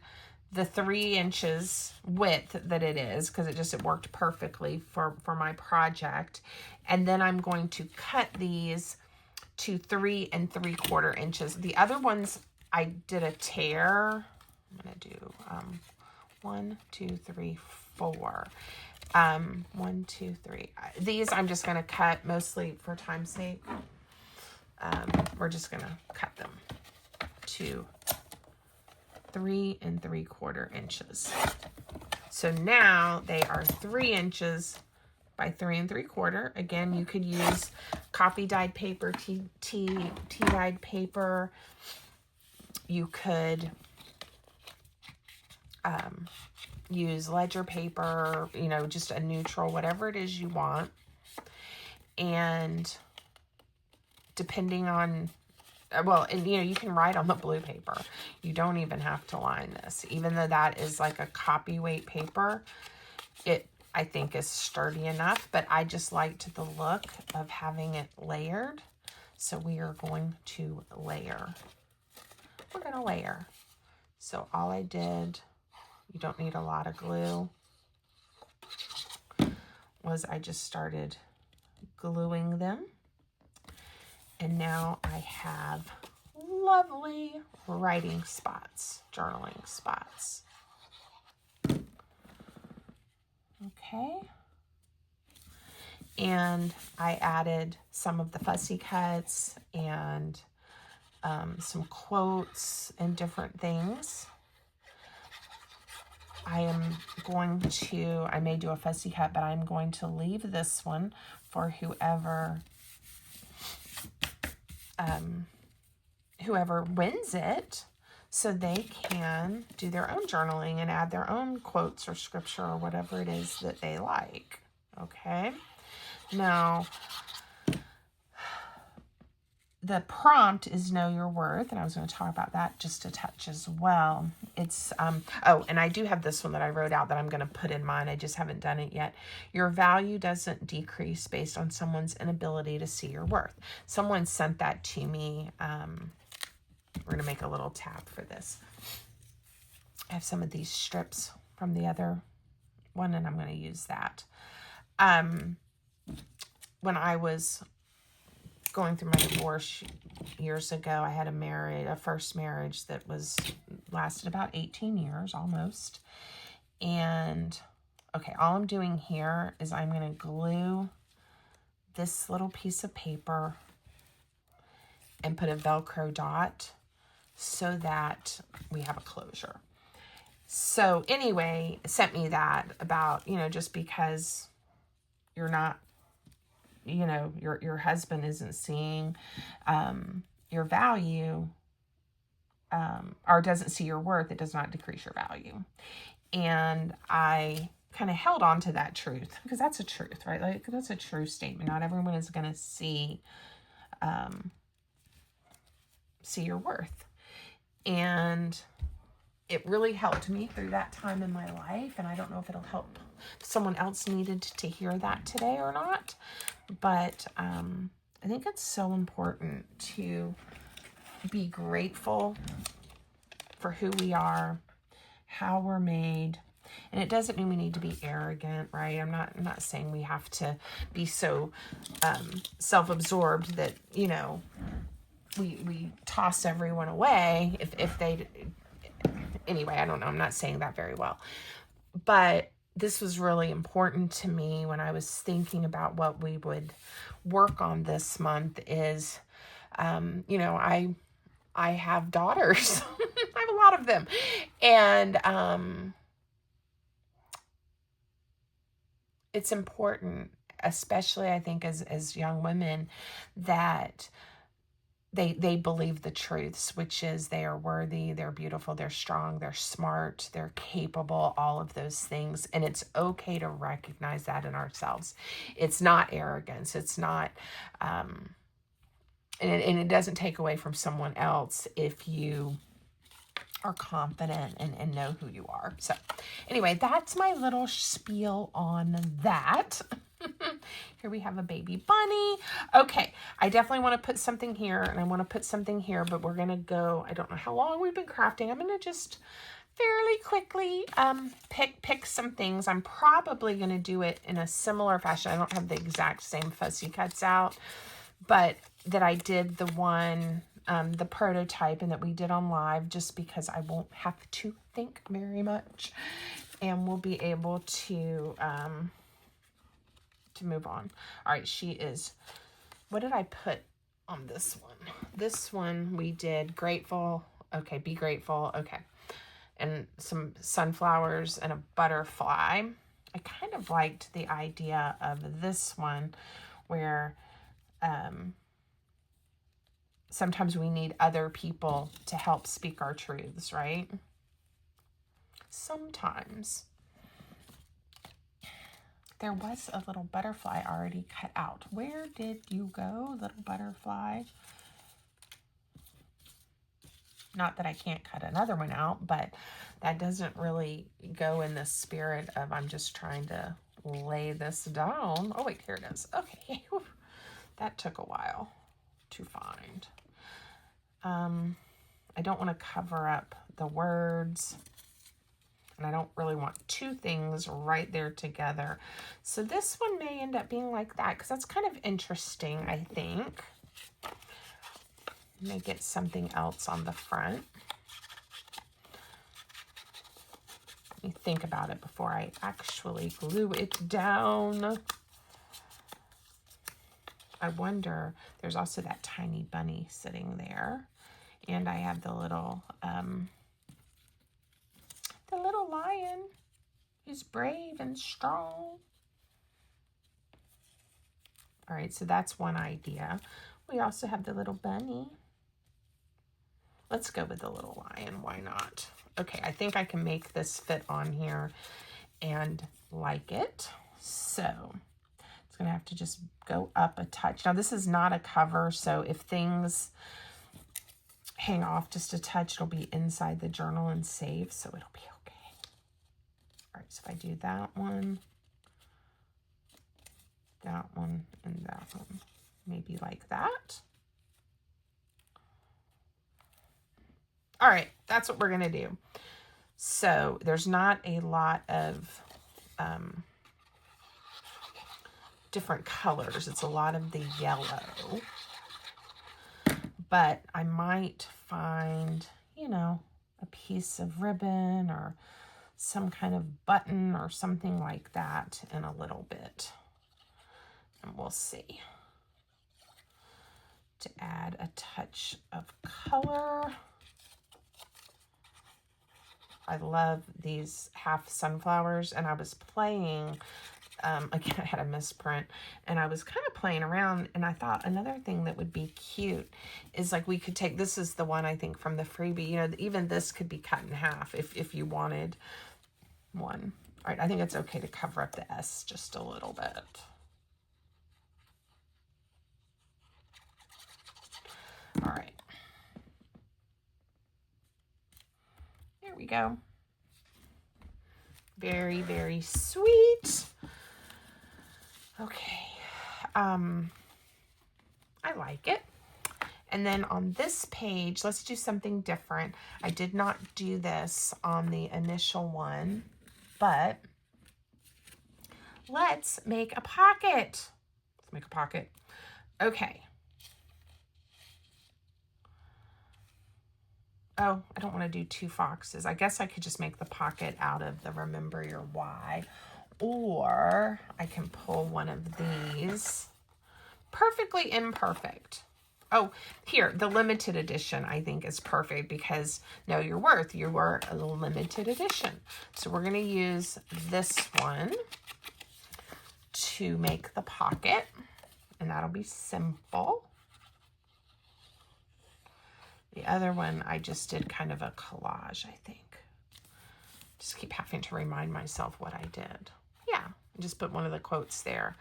the 3 inches width that it is, because it worked perfectly for my project. And then I'm going to cut these to 3 3/4 inches. The other ones I did a tear. I'm gonna do 1, 2, 3, 4. 1, 2, 3. These I'm just gonna cut mostly for time's sake. We're just gonna cut them to 3 3/4 inches. So now they are 3 inches by 3 3/4. Again, you could use copy dyed paper, tea dyed paper. You could use ledger paper, you know, just a neutral, whatever it is you want. And depending on, well, and you know, you can write on the blue paper. You don't even have to line this. Even though that is like a copy weight paper, I think is sturdy enough, but I just liked the look of having it layered. So we are going to layer. We're going to layer. So all I did, you don't need a lot of glue, was I just started gluing them. And now I have lovely writing spots, journaling spots. Okay. And I added some of the fussy cuts and some quotes and different things. I may do a fussy cut, but I'm going to leave this one for whoever wins it, so they can do their own journaling and add their own quotes or scripture or whatever it is that they like. Okay. Now, the prompt is Know Your Worth, and I was going to talk about that just a touch as well. It's, oh, and I do have this one that I wrote out that I'm going to put in mine. I just haven't done it yet. Your value doesn't decrease based on someone's inability to see your worth. Someone sent that to me. We're going to make a little tab for this. I have some of these strips from the other one, and I'm going to use that. When I was going through my divorce years ago, I had a first marriage that lasted about 18 years almost. And okay, all I'm doing here is I'm going to glue this little piece of paper and put a Velcro dot so that we have a closure. So anyway, sent me that about, just because you're not, your husband isn't seeing your value or doesn't see your worth, it does not decrease your value. And I kind of held on to that truth because that's a truth, right? Like, that's a true statement. Not everyone is going to see your worth. And it really helped me through that time in my life. And I don't know if it'll help someone else needed to hear that today or not. But I think it's so important to be grateful for who we are, how we're made. And it doesn't mean we need to be arrogant, right? I'm not saying we have to be so self-absorbed that, we toss everyone away if they... Anyway, I don't know. I'm not saying that very well. But this was really important to me when I was thinking about what we would work on this month is, I have daughters. I have a lot of them. And it's important, especially I think as young women, that they believe the truths, which is they are worthy, they're beautiful, they're strong, they're smart, they're capable, all of those things. And it's okay to recognize that in ourselves. It's not arrogance. It's not, and it doesn't take away from someone else if you are confident and know who you are. So anyway, that's my little spiel on that. Here we have a baby bunny. Okay, I definitely want to put something here, and I want to put something here, but we're going to go, I don't know how long we've been crafting. I'm going to just fairly quickly pick some things. I'm probably going to do it in a similar fashion. I don't have the exact same fussy cuts out, but that I did the one, the prototype, and that we did on live, just because I won't have to think very much, and we'll be able to move on. All right, she is, what did I put on this one? This one we did grateful. Okay, be grateful. Okay. And some sunflowers and a butterfly. I kind of liked the idea of this one where sometimes we need other people to help speak our truths, right? Sometimes. There was a little butterfly already cut out. Where did you go, little butterfly? Not that I can't cut another one out, but that doesn't really go in the spirit of I'm just trying to lay this down. Oh, wait, here it is. Okay. That took a while to find. I don't want to cover up the words, and I don't really want two things right there together. So this one may end up being like that, because that's kind of interesting, I think. May get something else on the front. Let me think about it before I actually glue it down. I wonder, there's also that tiny bunny sitting there. And I have the little lion who's brave and strong. All right, so that's one idea. We also have the little bunny. Let's go with the little lion, why not? Okay, I think I can make this fit on here and like it. So it's gonna have to just go up a touch. Now this is not a cover, so if things hang off just a touch, it'll be inside the journal and save, so it'll be okay. All right, so if I do that one, and that one, maybe like that. All right, that's what we're gonna do. So there's not a lot of different colors. It's a lot of the yellow. But I might find, you know, a piece of ribbon or some kind of button or something like that in a little bit. And we'll see. To add a touch of color. I love these half sunflowers, and I was playing, again, I had a misprint, and I was kind of playing around, and I thought another thing that would be cute is like we could take, this is the one I think from the freebie, you know, even this could be cut in half if you wanted one. All right, I think it's okay to cover up the S just a little bit. All right. There we go. Very, very sweet. Okay. I like it. And then on this page, let's do something different. I did not do this on the initial one, but let's make a pocket. Let's make a pocket. Okay. Oh, I don't want to do two foxes. I guess I could just make the pocket out of the Remember Your Why. Or I can pull one of these. Perfectly imperfect. Oh, here, the limited edition I think is perfect because Know Your Worth. You were a limited edition. So we're going to use this one to make the pocket. And that'll be simple. The other one, I just did kind of a collage, I think. Just keep having to remind myself what I did. Yeah, I just put one of the quotes there.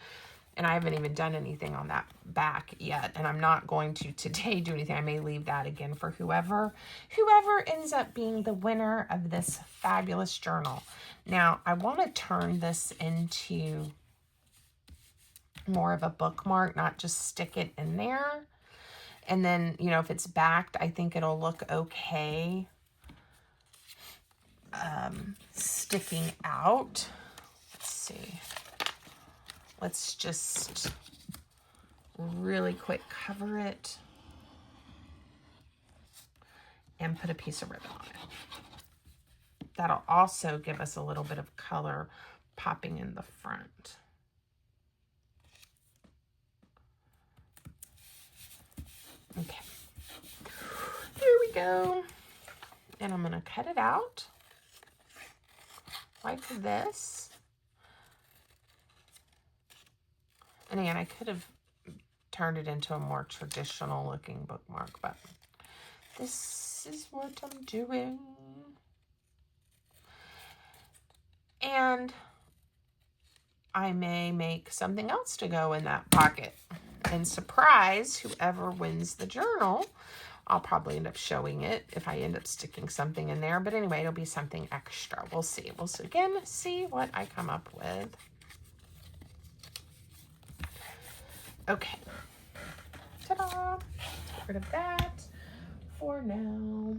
And I haven't even done anything on that back yet. And I'm not going to today do anything. I may leave that again for whoever ends up being the winner of this fabulous journal. Now, I want to turn this into more of a bookmark, not just stick it in there. And then, you know, if it's backed, I think it'll look okay sticking out. Let's see. Let's just really quick cover it and put a piece of ribbon on it. That'll also give us a little bit of color popping in the front. Okay, here we go. And I'm going to cut it out like this. And again, I could have turned it into a more traditional looking bookmark, but this is what I'm doing. And I may make something else to go in that pocket. And surprise, whoever wins the journal, I'll probably end up showing it if I end up sticking something in there. But anyway, it'll be something extra. We'll see. We'll again see what I come up with. Okay. Ta-da! Get rid of that for now.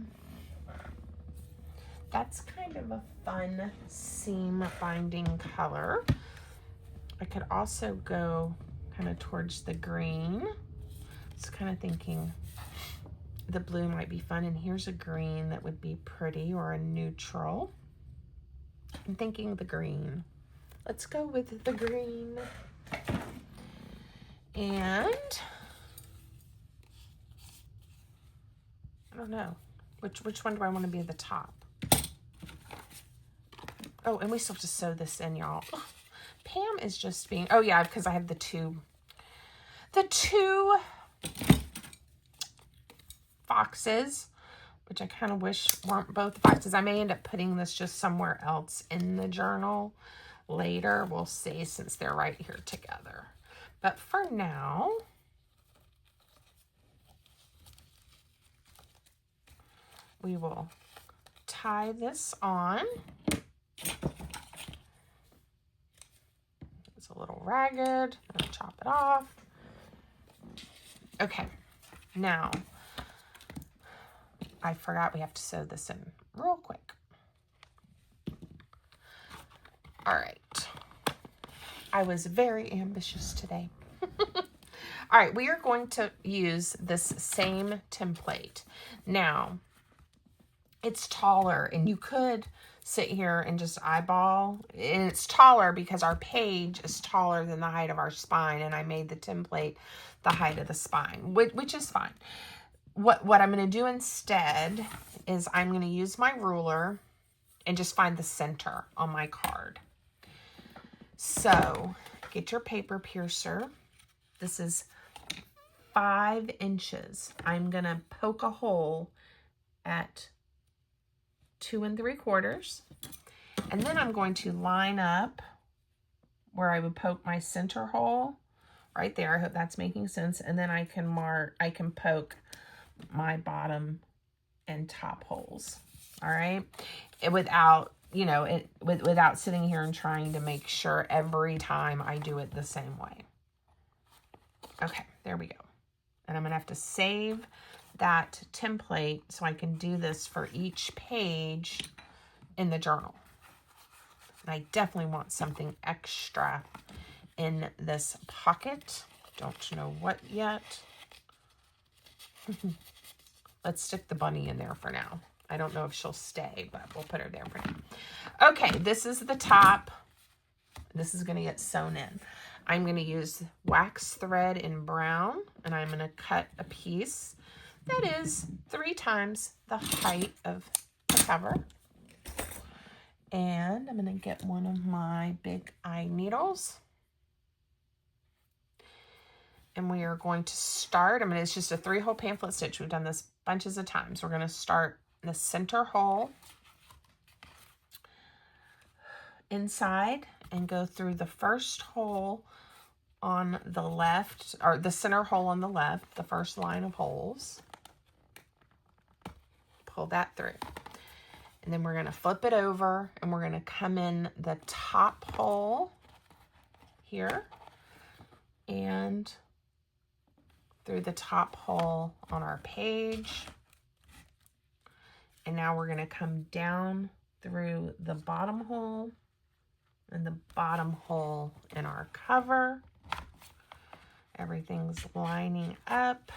That's kind of a fun seam binding color. I could also go kind of towards the green. Just kind of thinking the blue might be fun, and here's a green that would be pretty, or a neutral. I'm thinking the green. Let's go with the green. And I don't know. Which one do I want to be at the top? Oh, and we still have to sew this in, y'all. Pam is just being, oh yeah, because I have the two foxes, which I kind of wish weren't both foxes. I may end up putting this just somewhere else in the journal later. We'll see, since they're right here together. But for now, we will tie this on. It's a little ragged. I'm gonna chop it off. Okay, now I forgot we have to sew this in real quick. All right. I was very ambitious today. All right, we are going to use this same template. Now, it's taller, and you could sit here and just eyeball, and it's taller because our page is taller than the height of our spine, and I made the template the height of the spine, which is fine. What I'm going to do instead is I'm going to use my ruler and just find the center on my card. So get your paper piercer. This is 5 inches. I'm going to poke a hole at 2 3/4. And then I'm going to line up where I would poke my center hole right there. I hope that's making sense. And then I can poke my bottom and top holes. All right. Without, you know, without sitting here and trying to make sure every time I do it the same way. Okay, there we go. And I'm going to have to save that template so I can do this for each page in the journal. And I definitely want something extra in this pocket. Don't know what yet. Let's stick the bunny in there for now. I don't know if she'll stay, but we'll put her there for now. Okay, this is the top. This is going to get sewn in. I'm going to use wax thread in brown, and I'm going to cut a piece that is 3 times the height of the cover. And I'm going to get one of my big eye needles. And we are going to start, it's just a 3-hole pamphlet stitch. We've done this bunches of times. We're going to start in the center hole inside and go through the first hole on the left, or the center hole on the left, the first line of holes. Pull that through. And then we're going to flip it over, and we're going to come in the top hole here and through the top hole on our page. And now we're going to come down through the bottom hole and the bottom hole in our cover. Everything's lining up.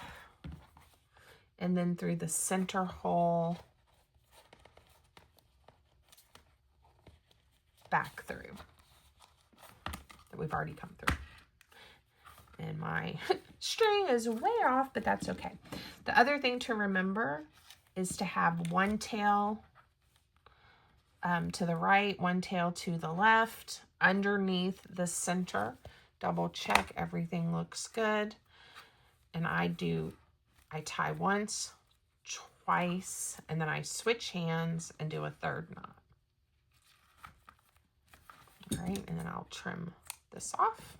And then through the center hole back through that we've already come through. And my string is way off, but that's okay. The other thing to remember is to have one tail to the right, one tail to the left, underneath the center. Double check everything looks good. And I tie once, twice, and then I switch hands and do a 3rd knot. All right, and then I'll trim this off.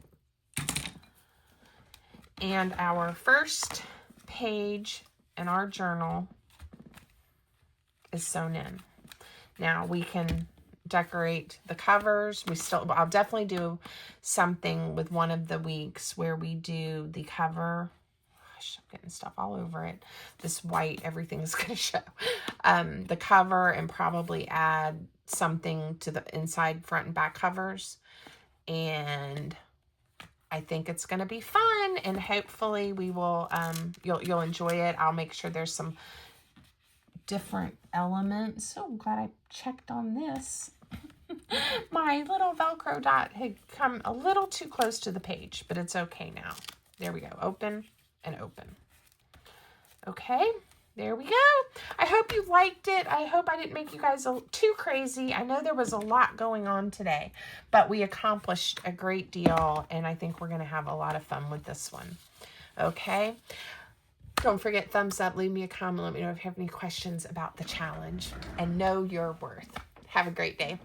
And our first page in our journal is sewn in. Now we can decorate the covers. I'll definitely do something with one of the weeks where we do the cover. Gosh, I'm getting stuff all over it. This white, everything's going to show. The cover, and probably add something to the inside, front and back covers. And I think it's going to be fun, and hopefully we will, you'll enjoy it. I'll make sure there's some different elements. So glad I checked on this. My little Velcro dot had come a little too close to the page, but it's okay now. There we go. Open and open. Okay, there we go. I hope you liked it. I hope I didn't make you guys too crazy. I know there was a lot going on today, but we accomplished a great deal, and I think we're going to have a lot of fun with this one. Okay. Don't forget, thumbs up, leave me a comment, let me know if you have any questions about the challenge, and know your worth. Have a great day.